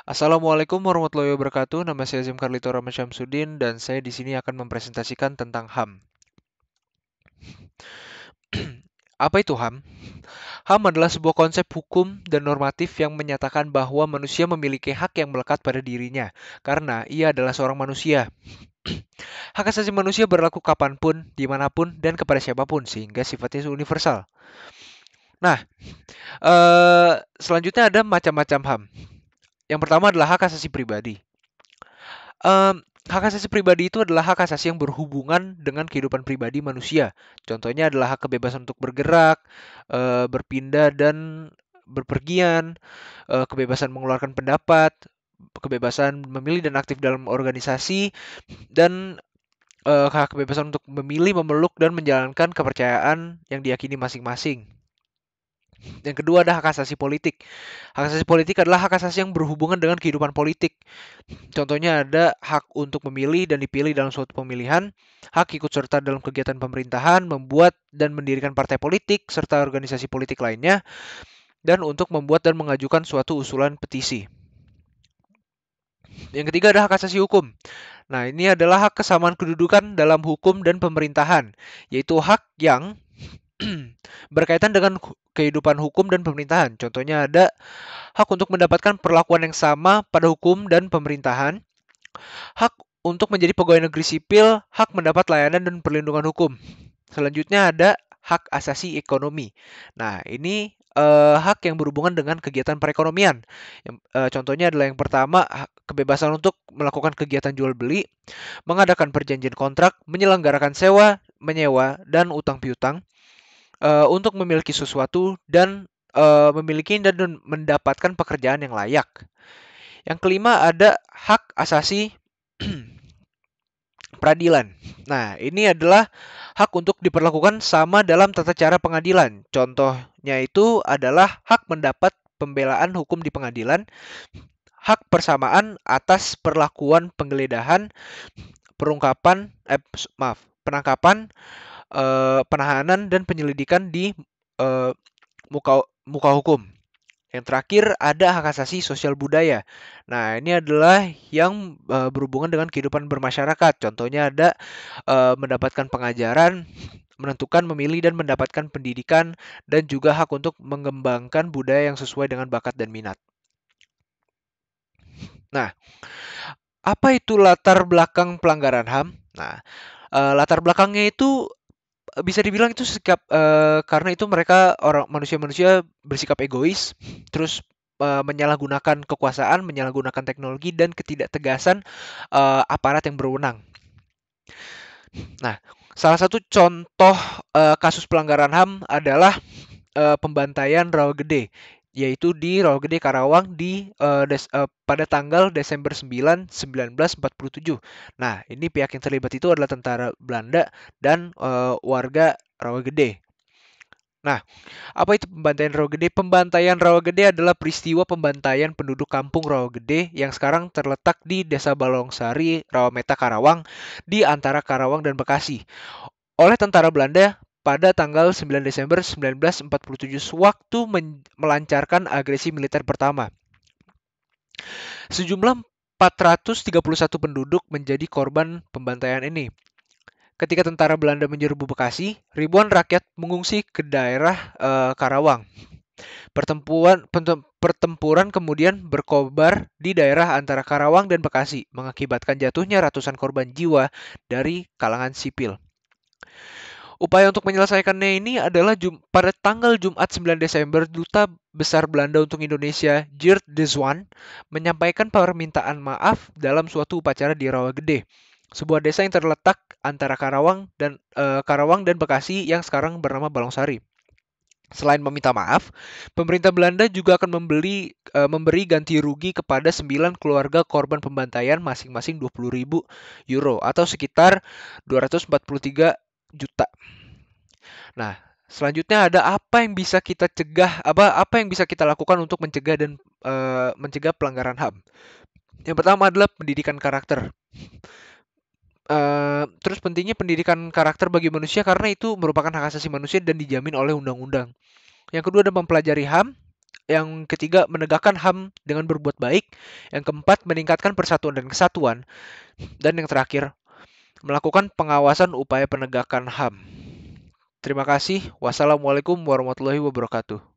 Assalamualaikum warahmatullahi wabarakatuh. Nama saya Azim Karlito Rama Syamsuddin dan saya di sini akan mempresentasikan tentang HAM. Apa itu HAM? HAM adalah sebuah konsep hukum dan normatif yang menyatakan bahwa manusia memiliki hak yang melekat pada dirinya karena ia adalah seorang manusia. Hak asasi manusia berlaku kapanpun, dimanapun, dan kepada siapapun sehingga sifatnya universal. Nah, selanjutnya ada macam-macam HAM. Yang pertama adalah hak asasi pribadi. Hak asasi pribadi itu adalah hak asasi yang berhubungan dengan kehidupan pribadi manusia. Contohnya adalah hak kebebasan untuk bergerak, berpindah dan berpergian, kebebasan mengeluarkan pendapat, kebebasan memilih dan aktif dalam organisasi, dan hak kebebasan untuk memilih, memeluk, dan menjalankan kepercayaan yang diyakini masing-masing. Yang kedua ada hak asasi politik. Hak asasi politik adalah hak asasi yang berhubungan dengan kehidupan politik. Contohnya ada hak untuk memilih dan dipilih dalam suatu pemilihan, hak ikut serta dalam kegiatan pemerintahan, membuat dan mendirikan partai politik, serta organisasi politik lainnya, dan untuk membuat dan mengajukan suatu usulan petisi. Yang ketiga ada hak asasi hukum. Nah, ini adalah hak kesamaan kedudukan dalam hukum dan pemerintahan, yaitu hak yang berkaitan dengan kehidupan hukum dan pemerintahan. Contohnya ada hak untuk mendapatkan perlakuan yang sama pada hukum dan pemerintahan, hak untuk menjadi pegawai negeri sipil, hak mendapat layanan dan perlindungan hukum. Selanjutnya ada hak asasi ekonomi. Nah, ini hak yang berhubungan dengan kegiatan perekonomian. Contohnya adalah yang pertama, kebebasan untuk melakukan kegiatan jual beli, mengadakan perjanjian kontrak, menyelenggarakan sewa, menyewa, dan utang piutang, untuk memiliki sesuatu dan memiliki dan mendapatkan pekerjaan yang layak. Yang kelima ada hak asasi peradilan. Nah, ini adalah hak untuk diperlakukan sama dalam tata cara pengadilan. Contohnya itu adalah hak mendapat pembelaan hukum di pengadilan, hak persamaan atas perlakuan penggeledahan, perungkapan, penangkapan, penahanan dan penyelidikan di eh, muka hukum. Yang terakhir ada hak asasi sosial budaya. Nah, ini adalah yang berhubungan dengan kehidupan bermasyarakat. Contohnya ada mendapatkan pengajaran, menentukan, memilih, dan mendapatkan pendidikan, dan juga hak untuk mengembangkan budaya yang sesuai dengan bakat dan minat. Nah, apa itu latar belakang pelanggaran HAM? Nah, latar belakangnya itu bisa dibilang itu sikap karena itu mereka orang manusia-manusia bersikap egois, terus menyalahgunakan kekuasaan, menyalahgunakan teknologi dan ketidaktegasan aparat yang berwenang. Nah, salah satu contoh kasus pelanggaran HAM adalah pembantaian Rawagede, yaitu di Rawagede Karawang pada tanggal Desember 9, 1947. Nah, ini pihak yang terlibat itu adalah tentara Belanda dan warga Rawagede. Nah, apa itu pembantaian Rawagede? Pembantaian Rawagede adalah peristiwa pembantaian penduduk kampung Rawagede yang sekarang terletak di Desa Balongsari, Rawameta, Karawang, di antara Karawang dan Bekasi, oleh tentara Belanda pada tanggal 9 Desember 1947 sewaktu melancarkan agresi militer pertama. Sejumlah 431 penduduk menjadi korban pembantaian ini. Ketika tentara Belanda menyerbu Bekasi, ribuan rakyat mengungsi ke daerah Karawang. Pertempuran kemudian berkobar di daerah antara Karawang dan Bekasi, mengakibatkan jatuhnya ratusan korban jiwa dari kalangan sipil. Upaya untuk menyelesaikannya ini adalah pada tanggal Jumat 9 Desember, Duta Besar Belanda untuk Indonesia, Geert de Zwaan, menyampaikan permintaan maaf dalam suatu upacara di Rawagede, sebuah desa yang terletak antara Karawang dan Bekasi yang sekarang bernama Balongsari. Selain meminta maaf, pemerintah Belanda juga akan memberi ganti rugi kepada 9 keluarga korban pembantaian masing-masing 20.000 euro atau sekitar 243 juta. Nah, selanjutnya ada apa yang bisa kita cegah, apa yang bisa kita lakukan untuk mencegah dan mencegah pelanggaran HAM. Yang pertama adalah pendidikan karakter. Terus pentingnya pendidikan karakter bagi manusia karena itu merupakan hak asasi manusia dan dijamin oleh undang-undang. Yang kedua ada mempelajari HAM Yang ketiga, menegakkan HAM dengan berbuat baik. Yang keempat, meningkatkan persatuan dan kesatuan. Dan yang terakhir, melakukan pengawasan upaya penegakan HAM. Terima kasih. Wassalamualaikum warahmatullahi wabarakatuh.